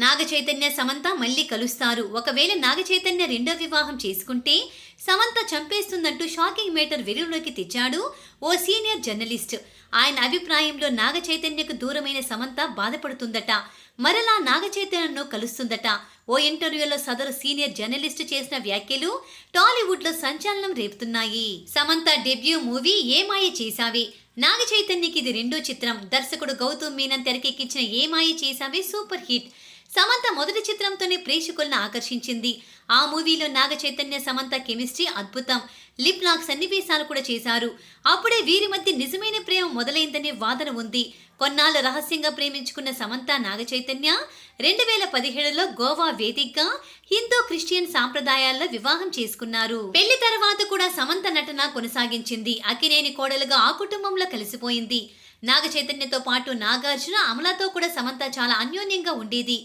నాగ చైతన్య సమంత మళ్ళీ కలుస్తారు. ఒకవేళ నాగ చైతన్య రెండో వివాహం చేసుకుంటే సమంత చంపేస్తుందంటూ షాకింగ్ మేటర్ వెలుగులోకి తెచ్చాడు ఓ సీనియర్ జర్నలిస్ట్. ఆయన అభిప్రాయంలో నాగ చైతన్యకు దూరమైన సమంత బాధపడుతుందట. మరలా నాగ చైతన్యను కలుస్తుందట. ఓ ఇంటర్వ్యూలో సదరు సీనియర్ జర్నలిస్ట్ చేసిన వ్యాఖ్యలు టాలీవుడ్ లో సంచలనం రేపుతున్నాయి. సమంత డెబ్యూ మూవీ ఏ మాయ చేశావే. నాగ చైతన్యకి ఇది రెండో చిత్రం. దర్శకుడు గౌతమ్ మీనన్ తెరకెక్కించిన ఏ మాయ చేశావే సూపర్ హిట్. సమంత మొదటి చిత్రంతోనే ప్రేక్షకులను ఆకర్షించింది. ఆ మూవీలో నాగ చైతన్య సమంత కెమిస్ట్రీ అద్భుతం. లిప్ లాక్ సన్నివేశాలు కూడా చేశారు. అప్పుడే వీరి మధ్య నిజమైన ప్రేమ మొదలైందనే వాదన ఉంది. కొన్నాళ్ళు రహస్యంగా ప్రేమించుకున్న సమంత నాగ చైతన్య 2017లో గోవా వేదికగా హిందూ క్రిస్టియన్ సాంప్రదాయాల్లో వివాహం చేసుకున్నారు. పెళ్లి తర్వాత కూడా సమంత నటన కొనసాగించింది. అక్కినేని కోడలుగా ఆ కుటుంబంలో కలిసిపోయింది. నాగ చైతన్యతో పాటు నాగార్జున, అమలతో కూడా సమంత చాలా అన్యోన్యంగా ఉండేది.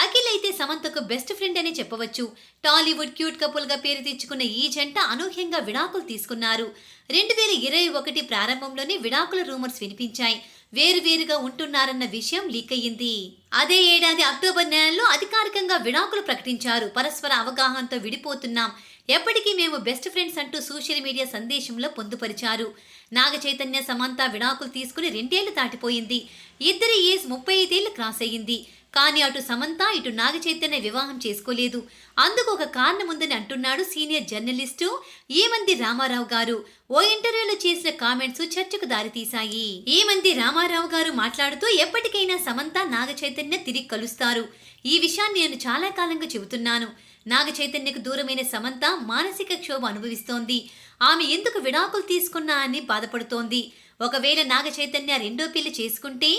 అఖిల్ అయితే సమంతకు బెస్ట్ ఫ్రెండ్ అని చెప్పవచ్చు. టాలీవుడ్ క్యూట్ కపుల్ గా పేరు తెచ్చుకున్న ఈ జంట అనూహ్యంగా విడాకులు తీసుకున్నారు. 2021 ప్రారంభంలోనే విడాకుల రూమర్స్ వినిపించాయి. వేరువేరుగా ఉంటున్నారన్న విషయం లీక్ అయ్యింది. అదే ఏడాది అక్టోబర్ నెలలో అధికారికంగా విడాకులు ప్రకటించారు. పరస్పర అవగాహనతో విడిపోతున్నాం, ఎప్పటికీ మేము బెస్ట్ ఫ్రెండ్స్ అంటూ సోషల్ మీడియా సందేశంలో పొందుపరిచారు. నాగ చైతన్య సమంత విడాకులు తీసుకుని 2 ఏళ్లు దాటిపోయింది. ఇద్దరి ఏజ్ 35 ఏళ్లు క్రాస్ అయ్యింది. కానీ అటు సమంత ఇటు నాగ చైతన్య వివాహం చేసుకోలేదు. అందుకు ఒక కారణం ఉందని అంటున్నాడు సీనియర్ జర్నలిస్టు ఈమంది రామారావు గారు. ఓ ఇంటర్వ్యూలో చేసిన కామెంట్స్ చర్చకు దారితీశాయి. ఈమంది రామారావు గారు మాట్లాడుతూ ఎప్పటికైనా సమంత నాగ చైతన్య తిరిగి కలుస్తారు. ఈ విషయాన్ని నేను చాలా కాలంగా చెబుతున్నాను. నాగ చైతన్యకు దూరమైన సమంత మానసిక క్షోభ అనుభవిస్తోంది. ఆమె ఎందుకు విడాకులు తీసుకున్నా అని బాధపడుతోంది. ఒకవేళ నాగ చైతన్య రెండో పెళ్లి చేసుకుంటే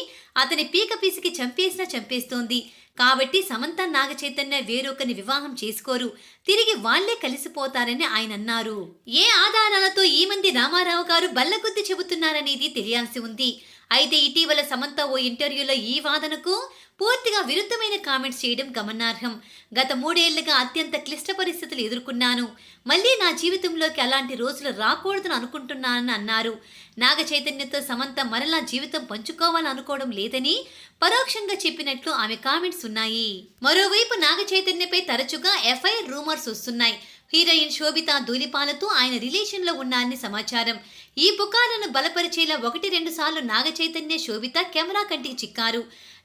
అతని పీక పీసికి చంపేస్తోంది. కాబట్టి సమంత నాగ చైతన్య వేరొకరిని వివాహం చేసుకోరు, తిరిగి వాళ్లే కలిసిపోతారని ఆయన అన్నారు. ఏ ఆధారాలతో ఈ మంది రామారావు గారు బల్లగుద్ది చెబుతున్నారనేది తెలియాల్సి ఉంది. అయితే ఇటీవల సమంత ఓ ఇంటర్వ్యూలో ఈ వాదనకు పూర్తిగా విరుద్ధమైన కామెంట్స్ చేయడం గమనార్హం. గత 3 ఏళ్లుగా అత్యంత క్లిష్ట పరిస్థితులు ఎదుర్కొన్నాను. మళ్లీ నా జీవితంలోకి అలాంటి రోజులు రాకూడదని అనుకుంటున్నానని అన్నారు. నాగ చైతన్యతో సమంత మరలా జీవితం పంచుకోవాలనుకోవడం లేదని పరోక్షంగా చెప్పినట్లు ఆమె కామెంట్స్ ఉన్నాయి. మరోవైపు నాగ చైతన్యపై తరచుగా ఎఫ్ఐఆర్ రూమర్స్ వస్తున్నాయి. హీరోయిన్ శోభితా ధూళిపాలతో ఆయన రిలేషన్లో ఉన్నారని సమాచారం. ఈ పుకార్లను బలపరిచేలా 1-2 సార్లు నాగ చైతన్య, శోభిత కెమెరా కంటికి చిక్కారు.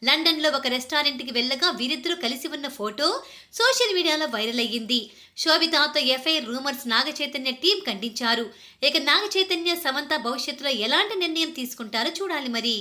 లండన్లో ఒక రెస్టారెంట్కి వెళ్ళగా వీరిద్దరూ కలిసి ఉన్న ఫోటో సోషల్ మీడియాలో వైరల్ అయ్యింది. శోభితాతో FIR rumours Naga Chaitanya team ఖండించారు. ఇక నాగ చైతన్య సమంత భవిష్యత్తులో ఎలాంటి నిర్ణయం తీసుకుంటారో చూడాలి మరి.